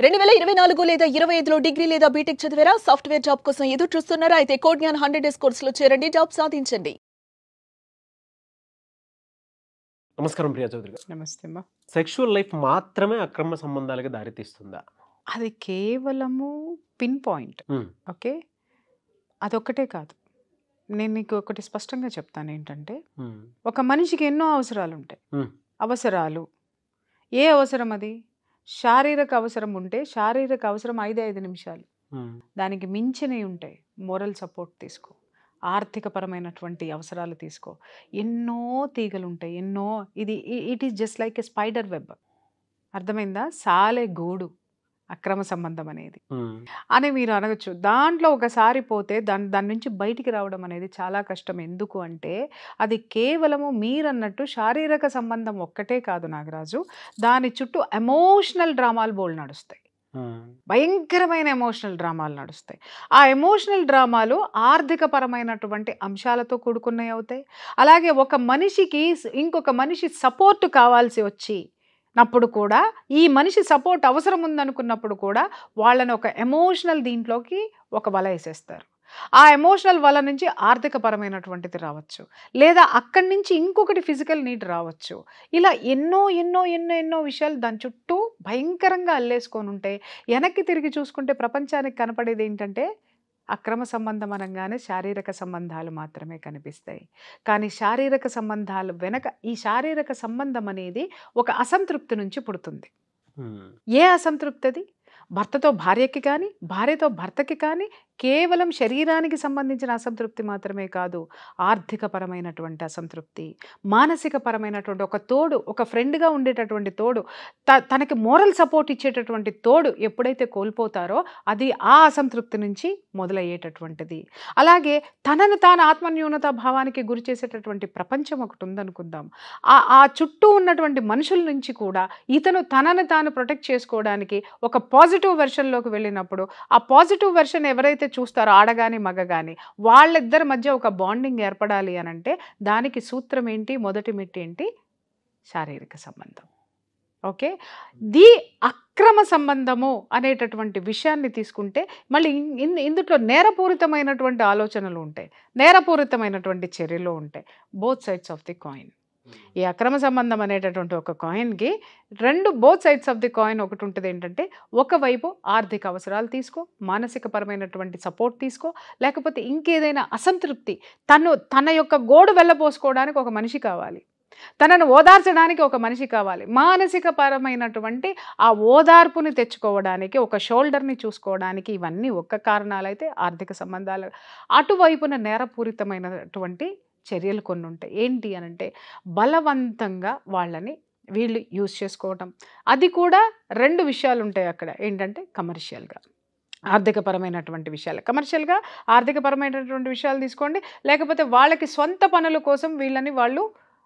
2024 లేదా 25లో డిగ్రీ లేదా బీటెక్ చదివారా? సాఫ్ట్వేర్ జాబ్ కోసం ఎదురు చూస్తున్నారా? అయితే కోడ్ జ్ఞాన్ 100 డేస్ కోర్సులో చేరండి, జాబ్ సాధించండి. నమస్కారం ప్రియా చౌదరి గారు. నమస్తే అమ్మా. సెక్షువల్ లైఫ్ మాత్రమే అక్రమ సంబంధాలకు దారితీస్తుందా? అది కేవలము పిన్ పాయింట్. ఓకే, అదొక్కటే కాదు. నేను నీకు ఒకటి స్పష్టంగా చెప్తాను ఏంటంటే, ఒక మనిషికి ఎన్నో అవసరాలు ఉంటాయి. అవసరాలు ఏ అవసరం? అది శారీరక అవసరం ఉంటే శారీరక అవసరం 5 నిమిషాలు. దానికి మించినవి ఉంటాయి. మోరల్ సపోర్ట్ తీసుకో, ఆర్థికపరమైనటువంటి అవసరాలు తీసుకో, ఎన్నో తీగలు ఉంటాయి, ఎన్నో. It is just like a spider web. అర్థమైందా? సాలే గూడు అక్రమ సంబంధం అనేది అని మీరు అనవచ్చు. దాంట్లో ఒకసారి పోతే దాని నుంచి బయటికి రావడం అనేది చాలా కష్టం. ఎందుకు అంటే అది కేవలము మీరన్నట్టు శారీరక సంబంధం ఒక్కటే కాదు నాగరాజు, దాని చుట్టూ ఎమోషనల్ డ్రామాలు బోల్డ్ నడుస్తాయి. భయంకరమైన ఎమోషనల్ డ్రామాలు నడుస్తాయి. ఆ ఎమోషనల్ డ్రామాలు ఆర్థిక పరమైనటువంటి అంశాలతో కూడుకున్నవి అవుతాయి. అలాగే ఒక మనిషికి ఇంకొక మనిషి సపోర్ట్ కావాల్సి వచ్చి నప్పుడు కూడా, ఈ మనిషి సపోర్ట్ అవసరం ఉందనుకున్నప్పుడు కూడా వాళ్ళని ఒక ఎమోషనల్ దీంట్లోకి ఒక వల వేసేస్తారు. ఆ ఎమోషనల్ వల నుంచి ఆర్థిక పరమైనటువంటిది రావచ్చు, లేదా అక్కడి నుంచి ఇంకొకటి ఫిజికల్ నీడ్ రావచ్చు. ఇలా ఎన్నో ఎన్నో ఎన్నో ఎన్నో విషయాలు దాని చుట్టూ భయంకరంగా అల్లేసుకొని ఉంటాయి. వెనక్కి తిరిగి చూసుకుంటే ప్రపంచానికి కనపడేది ఏంటంటే, అక్రమ సంబంధం అనగానే శారీరక సంబంధాలు మాత్రమే కనిపిస్తాయి. కానీ శారీరక సంబంధాలు వెనక, ఈ శారీరక సంబంధం అనేది ఒక అసంతృప్తి నుంచి పుడుతుంది. ఏ అసంతృప్తి అది? భర్తతో భార్యకి కానీ, భార్యతో భర్తకి కానీ కేవలం శరీరానికి సంబంధించిన అసంతృప్తి మాత్రమే కాదు, ఆర్థిక పరమైనటువంటి అసంతృప్తి, మానసిక పరమైనటువంటి ఒక తోడు, ఒక ఫ్రెండ్గా ఉండేటటువంటి తోడు, తనకి మోరల్ సపోర్ట్ ఇచ్చేటటువంటి తోడు ఎప్పుడైతే కోల్పోతారో అది ఆ అసంతృప్తి నుంచి మొదలయ్యేటటువంటిది. అలాగే తనను తాను ఆత్మన్యూనత భావానికి గురి చేసేటటువంటి ప్రపంచం ఒకటి ఉందనుకుందాం. ఆ చుట్టూ ఉన్నటువంటి మనుషుల నుంచి కూడా ఇతను తనను తాను ప్రొటెక్ట్ చేసుకోవడానికి ఒక పాజిటివ్ వెర్షన్లోకి వెళ్ళినప్పుడు, ఆ పాజిటివ్ వెర్షన్ ఎవరైతే చూస్తారో, ఆడగాని మగ గాని, వాళ్ళిద్దరి మధ్య ఒక బాండింగ్ ఏర్పడాలి అని అంటే దానికి సూత్రం ఏంటి? మొదటి మెట్టు ఏంటి? శారీరక సంబంధం. ఓకే, అక్రమ సంబంధము అనేటటువంటి విషయాన్ని తీసుకుంటే మళ్ళీ ఇందులో నేరపూరితమైనటువంటి ఆలోచనలు ఉంటాయి, నేరపూరితమైనటువంటి చర్యలు ఉంటాయి. Both sides of the coin. ఈ అక్రమ సంబంధం అనేటటువంటి ఒక కాయిన్కి both sides of the coin ఒకటి ఉంటుంది. ఏంటంటే, ఒకవైపు ఆర్థిక అవసరాలు తీసుకో, మానసిక పరమైనటువంటి సపోర్ట్ తీసుకో, లేకపోతే ఇంకేదైనా అసంతృప్తి, తన యొక్క గోడు వెళ్ళపోసుకోవడానికి ఒక మనిషి కావాలి, తనను ఓదార్చడానికి ఒక మనిషి కావాలి, మానసిక పరమైనటువంటి ఆ ఓదార్పుని తెచ్చుకోవడానికి ఒక షోల్డర్ని చూసుకోవడానికి, ఇవన్నీ ఒక్క కారణాలైతే ఆర్థిక సంబంధాలు. అటువైపున నేరపూరితమైనటువంటి చర్యలు కొన్ని ఉంటాయి. ఏంటి అనంటే, బలవంతంగా వాళ్ళని వీళ్ళు యూజ్ చేసుకోవటం. అది కూడా 2 విషయాలు ఉంటాయి అక్కడ. ఏంటంటే, కమర్షియల్గా ఆర్థికపరమైనటువంటి విషయాలు, కమర్షియల్గా ఆర్థికపరమైనటువంటి విషయాలు తీసుకోండి, లేకపోతే వాళ్ళకి సొంత పనుల కోసం వీళ్ళని వాళ్ళు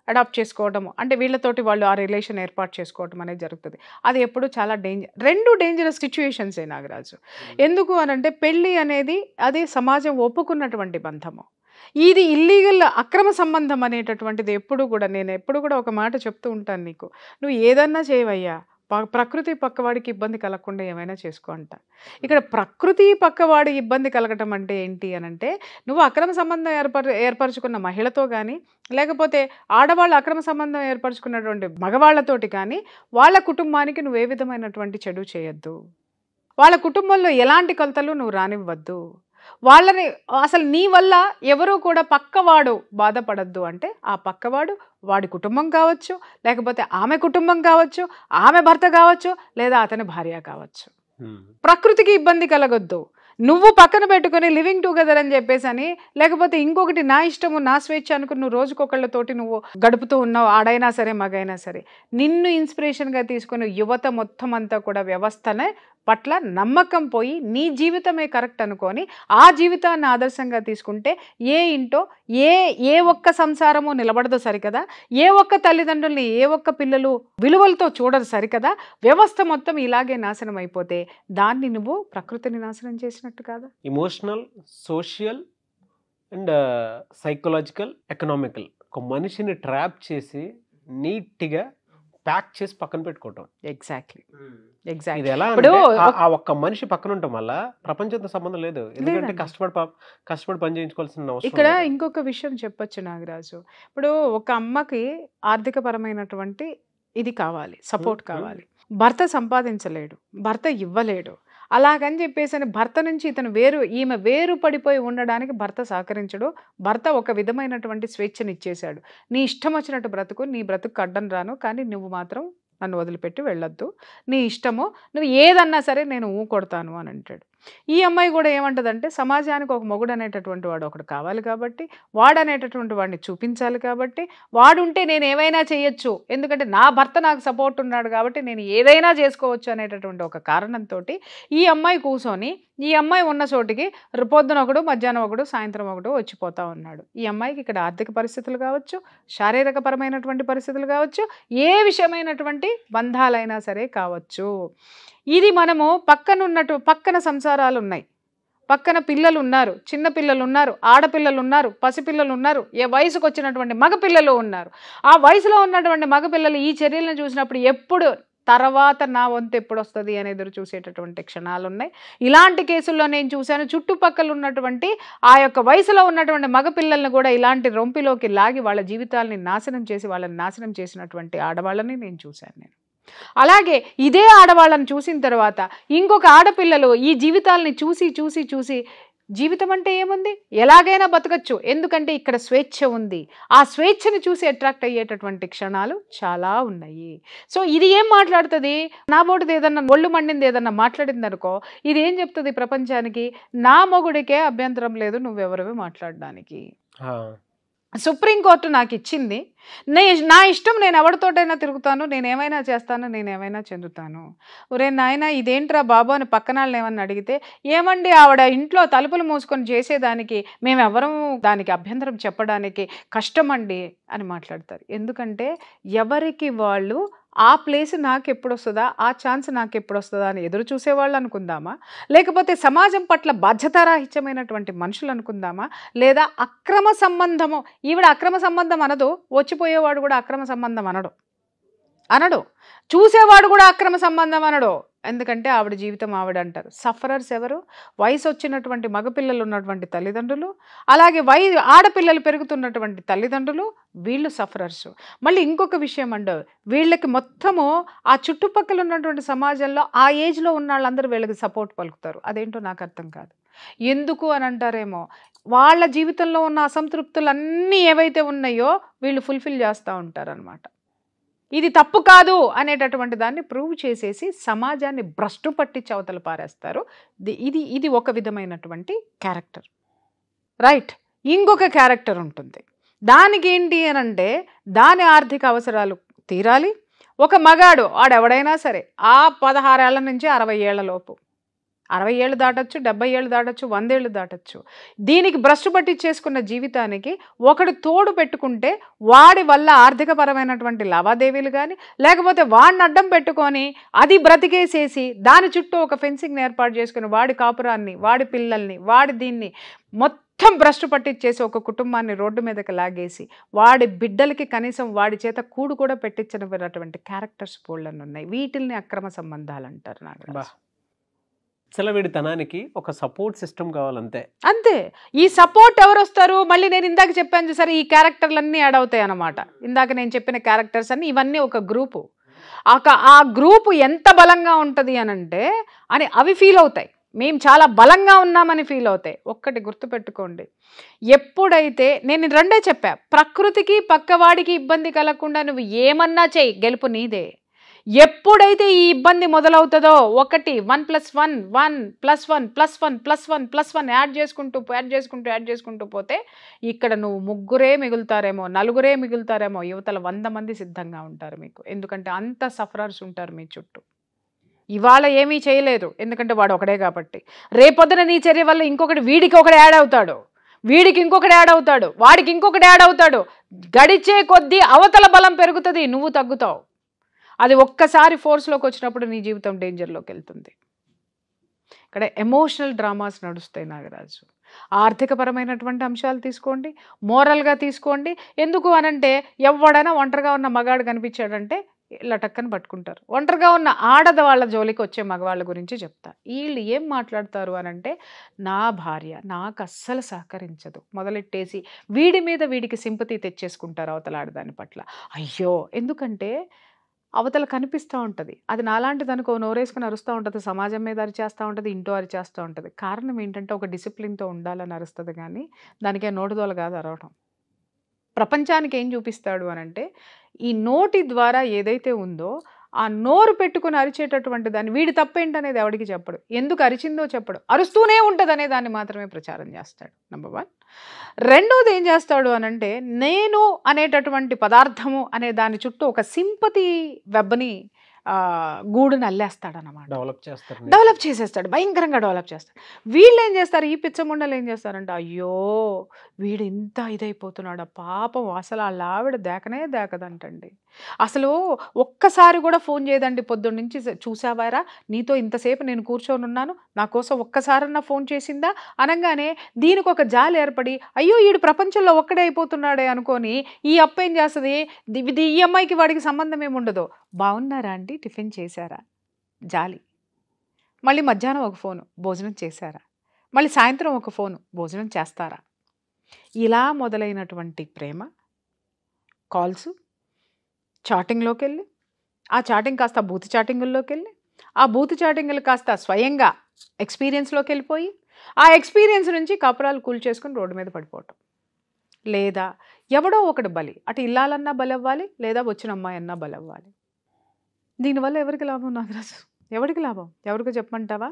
అడాప్ట్ చేసుకోవటము, అంటే వీళ్ళతోటి వాళ్ళు ఆ రిలేషన్ ఏర్పాటు చేసుకోవటం అనేది జరుగుతుంది. అది ఎప్పుడు చాలా డేంజరస్ సిచ్యువేషన్సే నాగరాజు. ఎందుకు అనంటే, పెళ్ళి అనేది అది సమాజం ఒప్పుకున్నటువంటి బంధము. ఇది ఇల్లీగల్ అక్రమ సంబంధం అనేటటువంటిది నేను ఎప్పుడు కూడా ఒక మాట చెప్తూ ఉంటాను నీకు, నువ్వు ఏదన్నా చేయవయ్యా, ప్రకృతి పక్కవాడికి ఇబ్బంది కలగకుండా ఏమైనా చేసుకో అంట. ఇక్కడ ప్రకృతి పక్కవాడి ఇబ్బంది కలగటం అంటే ఏంటి అనంటే, నువ్వు అక్రమ సంబంధం ఏర్పరచుకున్న మహిళతో కానీ, లేకపోతే ఆడవాళ్ళు అక్రమ సంబంధం ఏర్పరచుకున్నటువంటి మగవాళ్లతోటి కానీ, వాళ్ళ కుటుంబానికి నువ్వు ఏ విధమైనటువంటి చెడు చేయొద్దు, వాళ్ళ కుటుంబంలో ఎలాంటి కొలతలు నువ్వు రానివ్వద్దు, వాళ్ళని అసలు నీ వల్ల ఎవరూ కూడా పక్కవాడు బాధపడద్దు. అంటే ఆ పక్కవాడు వాడి కుటుంబం కావచ్చు, లేకపోతే ఆమె కుటుంబం కావచ్చు, ఆమె భర్త కావచ్చు, లేదా అతని భార్య కావచ్చు. ప్రకృతికి ఇబ్బంది కలగొద్దు. నువ్వు పక్కన పెట్టుకుని లివింగ్ టుగెదర్ అని చెప్పేసి అని, లేకపోతే ఇంకొకటి నా ఇష్టము నా స్వేచ్ఛ అనుకుని నువ్వు రోజుకొకళ్ళతోటి నువ్వు గడుపుతూ ఉన్నావు, ఆడైనా సరే మగైనా సరే. నిన్ను ఇన్స్పిరేషన్గా తీసుకుని యువత మొత్తం అంతా కూడా వ్యవస్థనే పట్ల నమ్మకం పోయి నీ జీవితమే కరెక్ట్ అనుకొని ఆ జీవితాన్ని ఆదర్శంగా తీసుకుంటే ఏ ఇంటో ఏ ఒక్క సంసారము నిలబడదు సరికదా, ఏ ఒక్క తల్లిదండ్రుల్ని ఏ ఒక్క పిల్లలు విలువలతో చూడరు సరికదా. వ్యవస్థ మొత్తం ఇలాగే నాశనం అయిపోతే దాన్ని నువ్వు ప్రకృతిని నాశనం చేసినట్టు కాదా? Emotional, social and psychological, economical ఒక మనిషిని ట్రాప్ చేసి నీట్గా ప్యాక్ చేసి పక్కన పెట్టుకోవటం. ఎగ్జాక్ట్లీ ఇది ఎగ్జాక్ట్లీ ఎలా ఇప్పుడు అంటే ఆ ఒక్క మనిషి పక్కన ఉండటం వల్ల ప్రపంచంతో సంబంధం లేదు. ఎందుకంటే లేదండి. కష్టపడి పని చేయించుకోవాల్సిన అవసరం ఇక్కడ లేదు. ఇంకొక విషయం చెప్పొచ్చు నాగరాజు. ఇప్పుడు ఒక అమ్మకి ఆర్థికపరమైనటువంటి ఇది కావాలి, సపోర్ట్ కావాలి. భర్త సంపాదించలేడు, భర్త ఇవ్వలేడు. అలాగని చెప్పేసి భర్త నుంచి ఈమె వేరు పడిపోయి ఉండడానికి భర్త సహకరించడు. భర్త ఒక విధమైనటువంటి స్వేచ్ఛను ఇచ్చేశాడు. నీ ఇష్టం వచ్చినట్టు బ్రతుకు, నీ బ్రతుకు అడ్డం రాను, కానీ నువ్వు మాత్రం నన్ను వదిలిపెట్టి వెళ్ళొద్దు, నీ ఇష్టము, నువ్వు ఏదన్నా సరే నేను కొడతాను అని అంటాడు. ఈ అమ్మాయి కూడా ఏమంటదంటే, సమాజానికి ఒక మొగుడు అనేటటువంటి వాడు ఒకడు కావాలి కాబట్టి, వాడు అనేటటువంటి వాడిని చూపించాలి కాబట్టి, వాడుంటే నేను ఏవైనా చేయొచ్చు, ఎందుకంటే నా భర్త నాకు సపోర్ట్ ఉన్నాడు కాబట్టి నేను ఏదైనా చేసుకోవచ్చు అనేటటువంటి ఒక కారణంతో ఈ అమ్మాయి కూర్చొని, ఈ అమ్మాయి ఉన్న చోటికి పొద్దున ఒకడు, మధ్యాహ్నం ఒకడు, సాయంత్రం ఒకడు వచ్చిపోతా ఉన్నాడు. ఈ అమ్మాయికి ఇక్కడ ఆర్థిక పరిస్థితులు కావచ్చు, శారీరకపరమైనటువంటి పరిస్థితులు కావచ్చు, ఏ విషయమైనటువంటి బంధాలైనా సరే కావచ్చు. ఇది మనము పక్కన సంసారాలు ఉన్నాయి, పక్కన పిల్లలు ఉన్నారు, చిన్న పిల్లలు ఉన్నారు, ఆడపిల్లలు ఉన్నారు, పసిపిల్లలు ఉన్నారు, ఏ వయసుకు వచ్చినటువంటి మగపిల్లలు ఉన్నారు. ఆ వయసులో ఉన్నటువంటి మగపిల్లలు ఈ చర్యలను చూసినప్పుడు ఎప్పుడు తర్వాత నా వంతు ఎప్పుడు వస్తుంది అని ఎదురు చూసేటటువంటి క్షణాలు ఉన్నాయి. ఇలాంటి కేసుల్లో నేను చూశాను. చుట్టుపక్కల ఉన్నటువంటి ఆ యొక్క వయసులో ఉన్నటువంటి మగపిల్లల్ని కూడా ఇలాంటి రొంపిలోకి లాగి వాళ్ళ జీవితాలని వాళ్ళని నాశనం చేసినటువంటి ఆడవాళ్ళని నేను చూశాను. అలాగే ఇదే ఆడవాళ్ళని చూసిన తర్వాత ఇంకొక ఆడపిల్లలు ఈ జీవితాలని చూసి జీవితం అంటే ఏముంది, ఎలాగైనా బతకచ్చు, ఎందుకంటే ఇక్కడ స్వేచ్ఛ ఉంది. ఆ స్వేచ్ఛను చూసి అట్రాక్ట్ అయ్యేటటువంటి క్షణాలు చాలా ఉన్నాయి. సో ఇది ఏం మాట్లాడుతుంది, నా బోటిది ఏదన్నా ఒళ్ళు మండింది ఏదన్నా మాట్లాడింది అనుకో, ఇది ఏం చెప్తుంది ప్రపంచానికి, నా మొగుడికే అభ్యంతరం లేదు నువ్వెవరివి మాట్లాడడానికి. సుప్రీంకోర్టు నాకు ఇచ్చింది, నా ఇష్టం, నేను ఎవరితోటైనా తిరుగుతాను, నేనేమైనా చేస్తాను, నేనేమైనా చెందుతాను. ఒరే నాయన ఇదేంట్రా బాబు అని పక్కన వాళ్ళని ఏమన్నా అడిగితే, ఏమండి ఆవిడ ఇంట్లో తలుపులు మూసుకొని చేసేదానికి మేమెవరం దానికి అభ్యంతరం చెప్పడానికి కష్టమండి అని మాట్లాడతారు. ఎందుకంటే ఎవరికి వాళ్ళు ఆ ప్లేస్ నాకు ఎప్పుడు వస్తుందా, ఆ ఛాన్స్ నాకు ఎప్పుడు వస్తుందా అని ఎదురు చూసేవాళ్ళు అనుకుందామా, లేకపోతే సమాజం పట్ల బాధ్యతారాహిత్యమైనటువంటి మనుషులు అనుకుందామా, లేదా అక్రమ సంబంధము, ఈవిడ అక్రమ సంబంధం అనదు, వచ్చిపోయేవాడు కూడా అక్రమ సంబంధం అనడు, చూసేవాడు కూడా అక్రమ సంబంధం అనడు. ఎందుకంటే ఆవిడ జీవితం ఆవిడ అంటారు. సఫరర్స్ ఎవరు, వయసు వచ్చినటువంటి మగపిల్లలు ఉన్నటువంటి తల్లిదండ్రులు, అలాగే ఆడపిల్లలు పెరుగుతున్నటువంటి తల్లిదండ్రులు, వీళ్ళు సఫరర్స్. మళ్ళీ ఇంకొక విషయం వీళ్ళకి మొత్తము ఆ చుట్టుపక్కల ఉన్నటువంటి సమాజంలో ఆ ఏజ్లో ఉన్న వాళ్ళందరూ వీళ్ళకి సపోర్ట్ పలుకుతారు. అదేంటో నాకు అర్థం కాదు. ఎందుకు అని అంటారేమో, వాళ్ళ జీవితంలో ఉన్న అసంతృప్తులన్నీ ఏవైతే ఉన్నాయో వీళ్ళు ఫుల్ఫిల్ చేస్తూ ఉంటారనమాట. ఇది తప్పు కాదు అనేటటువంటి దాన్ని ప్రూవ్ చేసేసి సమాజాన్ని భ్రష్టు పట్టించి అవతల పారేస్తారు. ఇది ఒక విధమైనటువంటి క్యారెక్టర్, రైట్. ఇంకొక క్యారెక్టర్ ఉంటుంది, దానికి ఏంటి అని అంటే దాని ఆర్థిక అవసరాలు తీరాలి. ఒక మగాడు ఆడెవడైనా సరే ఆ 16 ఏళ్ల నుంచి 60 ఏళ్ల లోపు, 60 ఏళ్ళు దాటచ్చు, 70 ఏళ్ళు దాటచ్చు, 100 ఏళ్ళు దాటచ్చు, దీనికి భ్రష్టు పట్టించేసుకున్న జీవితానికి ఒకడు తోడు పెట్టుకుంటే వాడి వల్ల ఆర్థికపరమైనటువంటి లావాదేవీలు కానీ, లేకపోతే వాడిని అడ్డం పెట్టుకొని అది బ్రతికేసేసి దాని చుట్టూ ఒక ఫెన్సింగ్ని ఏర్పాటు చేసుకుని వాడి కాపురాన్ని, వాడి పిల్లల్ని, వాడి దీన్ని మొత్తం భ్రష్టు పట్టించేసి ఒక కుటుంబాన్ని రోడ్డు మీదకి లాగేసి వాడి బిడ్డలకి కనీసం వాడి చేత కూడు కూడా పెట్టించినటువంటి క్యారెక్టర్స్ పోళ్ళని ఉన్నాయి. వీటిల్ని అక్రమ సంబంధాలు అంటారు. నాకు విచ్చలవిడితనానికి ఒక సపోర్ట్ సిస్టమ్ కావాలంతే. అంతే. ఈ సపోర్ట్ ఎవరు వస్తారు, మళ్ళీ నేను ఇందాక చెప్పాను చూసారు, ఈ క్యారెక్టర్లన్నీ యాడ్ అవుతాయి అన్నమాట. ఇందాక నేను చెప్పిన క్యారెక్టర్స్ అన్ని ఇవన్నీ ఒక గ్రూపు. ఆ గ్రూపు ఎంత బలంగా ఉంటుంది అనంటే అని అవి ఫీల్ అవుతాయి, మేము చాలా బలంగా ఉన్నామని ఫీల్ అవుతాయి. ఒక్కటి గుర్తుపెట్టుకోండి, ఎప్పుడైతే నేను రెండే చెప్పా, ప్రకృతికి పక్కవాడికి ఇబ్బంది కలగకుండా నువ్వు ఏమన్నా చెయ్యి, గెలుపు నీదే. ఎప్పుడైతే ఈ ఇబ్బంది మొదలవుతుందో, ఒకటి 1+1 యాడ్ చేసుకుంటూ పోతే ఇక్కడ నువ్వు ముగ్గురే మిగులుతారేమో, నలుగురే మిగులుతారేమో, యువతల 100 మంది సిద్ధంగా ఉంటారు మీకు. ఎందుకంటే అంత సఫరర్స్ ఉంటారు మీ చుట్టూ. ఇవాళ ఏమీ చేయలేదు ఎందుకంటే వాడు ఒకడే కాబట్టి, రేపొద్దున నీ చర్య వల్ల ఇంకొకటి వీడికి ఒకటి యాడ్ అవుతాడు, వీడికి ఇంకొకటి యాడ్ అవుతాడు, వాడికి ఇంకొకటి యాడ్ అవుతాడు. గడిచే కొద్దీ అవతల బలం పెరుగుతుంది, నువ్వు తగ్గుతావు. అది ఒక్కసారి ఫోర్స్లోకి వచ్చినప్పుడు నీ జీవితం డేంజర్లోకి వెళ్తుంది. ఇక్కడ ఎమోషనల్ డ్రామాస్ నడుస్తాయి నాగరాజు. ఆర్థికపరమైనటువంటి అంశాలు తీసుకోండి, మోరల్గా తీసుకోండి. ఎందుకు అనంటే ఎవడైనా ఒంటరిగా ఉన్న మగాడు కనిపించాడంటే లటక్కని పట్టుకుంటారు. ఒంటరిగా ఉన్న ఆడవాళ్ళ జోలికి వచ్చే మగవాళ్ళ గురించి చెప్తా. వీళ్ళు ఏం మాట్లాడతారు అని అంటే, నా భార్య నాకు అస్సలు సహకరించదు మొదలెట్టేసి వీడి మీద వీడికి సింపతి తెచ్చేసుకుంటారు అవతల ఆడదాని పట్ల. అయ్యో, ఎందుకంటే అవతల కనిపిస్తూ ఉంటుంది, అది నాలాంటిది అనుకో, నోరేసుకుని అరుస్తూ ఉంటుంది, సమాజం మీద అరిచేస్తూ ఉంటుంది, ఇంటో అరిచేస్తూ ఉంటుంది. కారణం ఏంటంటే ఒక డిసిప్లిన్తో ఉండాలని అరుస్తుంది, కానీ దానికే నోటుదోల కాదు అరవటం. ప్రపంచానికి ఏం చూపిస్తాడు అని అంటే, ఈ నోటి ద్వారా ఏదైతే ఉందో ఆ నోరు పెట్టుకుని అరిచేటటువంటి దాన్ని, వీడి తప్పేంటనేది ఎవడికి చెప్పడు, ఎందుకు అరిచిందో చెప్పడు, అరుస్తూనే ఉంటుంది అనే దాన్ని మాత్రమే ప్రచారం చేస్తాడు. నెంబర్ 1. రెండోది ఏం చేస్తాడు అని అంటే, నేను అనేటటువంటి పదార్థము అనే దాని చుట్టూ ఒక సింపతి వెబ్ని గూడుని అల్లేస్తాడనమాట. డెవలప్ చేసేస్తాడు, భయంకరంగా డెవలప్ చేస్తాడు. వీళ్ళు ఏం చేస్తారు, ఈ పిచ్చముండలు ఏం చేస్తారంటే, అయ్యో వీడు ఇంత ఇదైపోతున్నాడు, పాపం అసలు వాళ్ళ ఆవిడ దేకనే దేకదంటండి, అసలు ఒక్కసారి కూడా ఫోన్ చేయదండి పొద్దున్న నుంచి, చూసావారా నీతో ఇంతసేపు నేను కూర్చొని ఉన్నాను, నా కోసం ఒక్కసారన్నా ఫోన్ చేసిందా అనగానే దీనికి ఒక జాలి ఏర్పడి, అయ్యో వీడు ప్రపంచంలో ఒక్కడే అయిపోతున్నాడే అనుకొని ఈ అప్ప ఏం చేస్తుంది, ఈ అమ్మాయికి వాడికి సంబంధం ఏముండదు, బాగున్నారా అండి, టిఫిన్ చేశారా, జాలి. మళ్ళీ మధ్యాహ్నం ఒక ఫోను, భోజనం చేశారా, మళ్ళీ సాయంత్రం ఒక ఫోను, భోజనం చేస్తారా. ఇలా మొదలైనటువంటి ప్రేమ కాల్స్ చాటింగ్లోకి వెళ్ళి, ఆ చాటింగ్ కాస్త బూత్ చాటింగుల్లోకి వెళ్ళి, ఆ బూత్ చాటింగులు కాస్త స్వయంగా ఎక్స్పీరియన్స్లోకి వెళ్ళిపోయి, ఆ ఎక్స్పీరియన్స్ నుంచి కాపురాలు కూల్చేసుకుని రోడ్డు మీద పడిపోవటం, లేదా ఎవడో ఒకటి బలి, అటు ఇల్లాలన్నా బలవ్వాలి, లేదా వచ్చిన అమ్మాయి అన్నా బలవ్వాలి. దీనివల్ల ఎవరికి లాభం నాగరాజు, ఎవరికి లాభం, ఎవరికి చెప్పమంటావా?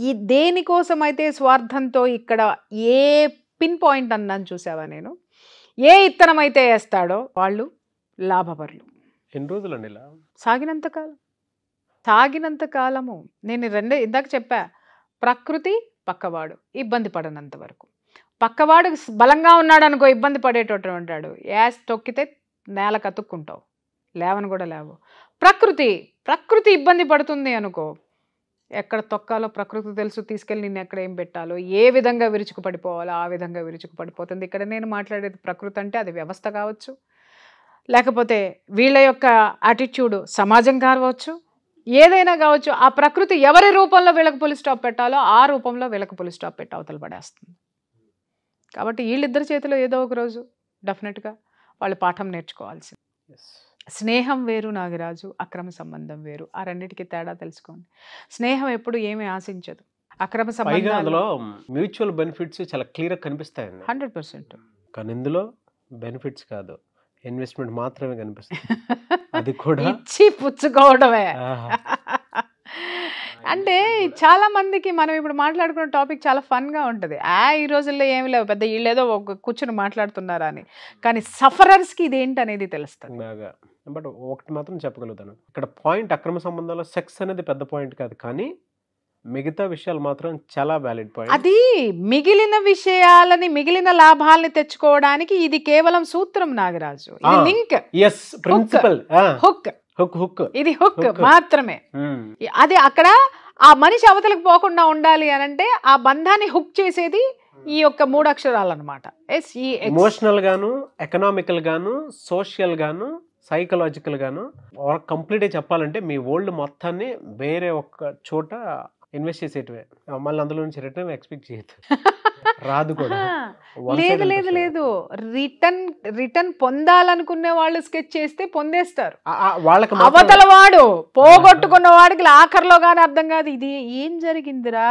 ఈ దేనికోసమైతే స్వార్థంతో ఇక్కడ ఏ పిన్ పాయింట్ అన్నాను చూసావా నేను, ఏ ఇత్తనం అయితే వేస్తాడో వాళ్ళు లాభపరులు. ఎన్ని రోజులండి ఇలా సాగినంత కాలము. నేను ఇందాక చెప్పా, ప్రకృతి పక్కవాడు ఇబ్బంది పడనంత వరకు. పక్కవాడు బలంగా ఉన్నాడు అనుకో, ఇబ్బంది పడేటట్టు ఉంటాడు, యాస్ తొక్కితే నేల కతుక్కుంటావు, లేవని కూడా లేవు. ప్రకృతి ఇబ్బంది పడుతుంది అనుకో, ఎక్కడ తొక్కాలో ప్రకృతి తెలుసు, తీసుకెళ్ళి నిన్ను ఎక్కడ ఏం పెట్టాలో, ఏ విధంగా విరుచుకు పడిపోవాలో ఆ విధంగా విరుచుకు పడిపోతుంది. ఇక్కడ నేను మాట్లాడేది ప్రకృతి అంటే అది వ్యవస్థ కావచ్చు, లేకపోతే వీళ్ళ యొక్క యాటిట్యూడ్ సమాజం కావచ్చు, ఏదైనా కావచ్చు. ఆ ప్రకృతి ఎవరి రూపంలో వీళ్ళకి పులి స్టాప్ పెట్టాలో ఆ రూపంలో వీళ్ళకి పులి స్టాప్ పెట్టి అవతల పడేస్తుంది. కాబట్టి వీళ్ళిద్దరి చేతిలో ఏదో ఒక రోజు డెఫినెట్గా వాళ్ళు పాఠం నేర్చుకోవాల్సింది. స్నేహం వేరు నాగరాజు, అక్రమ సంబంధం వేరు. ఆ రెండింటికి తేడా తెలుసుకోండి. స్నేహం ఎప్పుడు ఏమీ ఆశించదు, అక్రమ సంబంధంలో మ్యూచువల్ బెనిఫిట్స్ చాలా క్లియర్గా కనిపిస్తాయండి 100%. కానీ ఇందులో బెనిఫిట్స్ కాదు, ఇన్వెస్ట్మెంట్ మాత్రమే కనిపిస్తుంది, అది కూడా ఇచ్చి పుచ్చుకోవడమే. అంటే చాలా మందికి మనం ఇప్పుడు మాట్లాడుకున్న టాపిక్ చాలా ఫన్గా ఉంటుంది, ఈ రోజుల్లో ఏమి లేవు పెద్ద, వీళ్ళేదో ఒక కూర్చుని మాట్లాడుతున్నారా అని, కానీ సఫరర్స్కి ఇదేంటి అనేది తెలుస్తుంది బాగా. బట్ ఒకటి మాత్రం చెప్పగలుగుతాను, ఇక్కడ పాయింట్ అక్రమ సంబంధాల్లో సెక్స్ అనేది పెద్ద పాయింట్ కాదు, కానీ మిగతా విషయాలు మాత్రం చాలా వ్యాలిడ్ పాయింట్. అది మిగిలిన విషయాలని, మిగిలిన లాభాలని తెచ్చుకోవడానికి ఇది కేవలం సూత్రం నాగరాజు, ఇది లింక్, ప్రిన్సిపల్, హుక్, ఇది హుక్ మాత్రమే. అది అక్కడ ఆ మనిషి అవతలకు పోకుండా ఉండాలి అని అంటే ఆ బంధాన్ని హుక్ చేసేది ఈ యొక్క 3 అక్షరాలు అనమాట. ఎమోషనల్ గాను, ఎకనామికల్ గాను, సోషల్ గాను, సైకలాజికల్ గాను, కంప్లీట్ చెప్పాలంటే మీ వరల్డ్ మొత్తాన్ని వేరే ఒక చోట ఇన్వెస్ట్ చేసేటివే, మళ్ళీ అందులో నుంచి రిటర్న్ ఎక్స్పెక్ట్ చేయదు, రాదు కూడా. లేదు రిటర్న్ పొందాలనుకునే వాళ్ళు స్కెచ్ చేస్తే పొందేస్తారు, వాళ్ళకి అవతల వాడు పోగొట్టుకున్న వాడికి ఆఖరిలో కానీ అర్థం కాదు, ఇది ఏం జరిగిందిరా,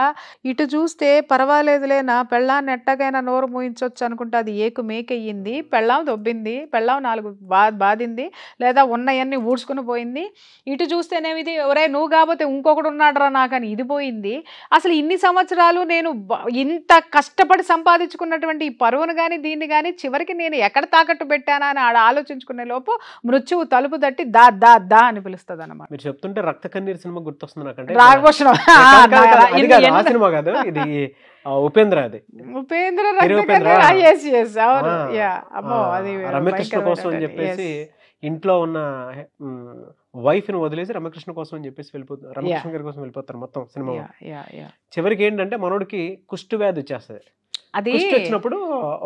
ఇటు చూస్తే పర్వాలేదులే, నా పెళ్ళాన్ని ఎట్టగైనా నోరు మూయించవచ్చు అనుకుంటే అది ఏకు మేకయ్యింది, పెళ్ళాం దొబ్బింది, పెళ్ళాం 4 బాధింది, లేదా ఉన్నవన్నీ ఊడ్చుకుని పోయింది, ఇటు చూస్తేనేమి ఇది ఒరే నువ్వు కాకపోతే ఇంకొకడు ఉన్నాడురా నాకని ఇది పోయింది. అసలు ఇన్ని సంవత్సరాలు నేను ఇంత కష్టపడి సంపాదించుకున్నటువంటి ఈ పరువును కానీ దీన్ని కానీ చివరికి నేను ఎక్కడ తాకట్టు పెట్టానా అని ఆడ ఆలోచించుకునే లోపు మృత్యువు తలుపు తట్టి దా దా దా అని పిలుస్తుంది అన్నమాట. మీరు చెప్తుంటే రక్త కన్నీరు సినిమా గుర్తొస్తుంది నాకంటే, సినిమా కాదు ఇది, ఉపేంద్ర, అది ఉపేంద్ర రమ్యకృష్ణ కోసం అని చెప్పేసి ఇంట్లో ఉన్న వైఫ్ ని వదిలేసి రమ్యకృష్ణ కోసం అని చెప్పేసి వెళ్ళిపోతారు, రమ్యకృష్ణ గారి కోసం వెళ్ళిపోతారు మొత్తం సినిమా. చివరికి ఏంటంటే మనోడికి కుష్టు వ్యాధి వచ్చేస్తుంది, అది కుష్టి వచ్చినప్పుడు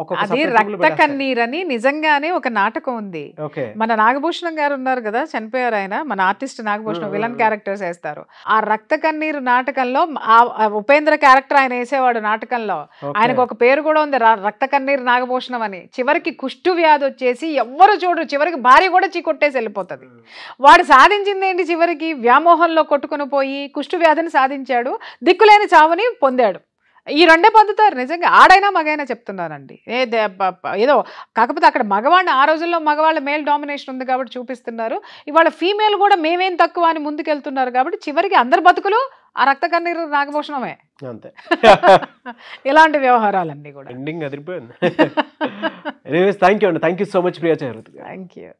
ఒక్కొక్క అది separate రక్త room లో పెట్టేస్తారు. కన్నీరని నిజంగానే ఒక నాటకం ఉంది. ఓకే మన నాగభూషణం గారు ఉన్నారు కదా, చనిపోయారు ఆయన, మన ఆర్టిస్ట్ నాగభూషణం విలన్ క్యారెక్టర్స్ వేస్తారు. ఆ రక్త కన్నీరు నాటకంలో ఆ ఉపేంద్ర క్యారెక్టర్ ఆయన వేసేవాడు నాటకంలో. ఆయనకు ఒక పేరు కూడా ఉంది, రక్త కన్నీరు నాగభూషణం అని. చివరికి కుష్టు వ్యాధి వచ్చేసి ఎవ్వరు చూడరు, చివరికి భార్య కూడా కొట్టేసి వెళ్ళిపోతుంది. వాడు సాధించింది ఏంటి, చివరికి వ్యామోహంలో కొట్టుకుని పోయి కుష్టు వ్యాధిని సాధించాడు, దిక్కులేని చావుని పొందాడు. ఈ రెండే పొందుతారు నిజంగా, ఆడైనా మగైనా చెప్తున్నానండి. ఏదో కాకపోతే అక్కడ మగవాడిని, ఆ రోజుల్లో మగవాళ్ళ మేల్ డామినేషన్ ఉంది కాబట్టి చూపిస్తున్నారు. ఇవాళ ఫీమేల్ కూడా మేమేం తక్కువ అని ముందుకెళ్తున్నారు కాబట్టి చివరికి అందరి బతుకులు ఆ రక్త కన్నీరు నాగభూషణమే. అంతే ఇలాంటి వ్యవహారాలన్నీ కూడా. ఎండింగ్ అదిరిపోయింది. ఎనీవేస్ థ్యాంక్ యూ అండి, thank you so much Priya Chakravarthy garu. Thank you.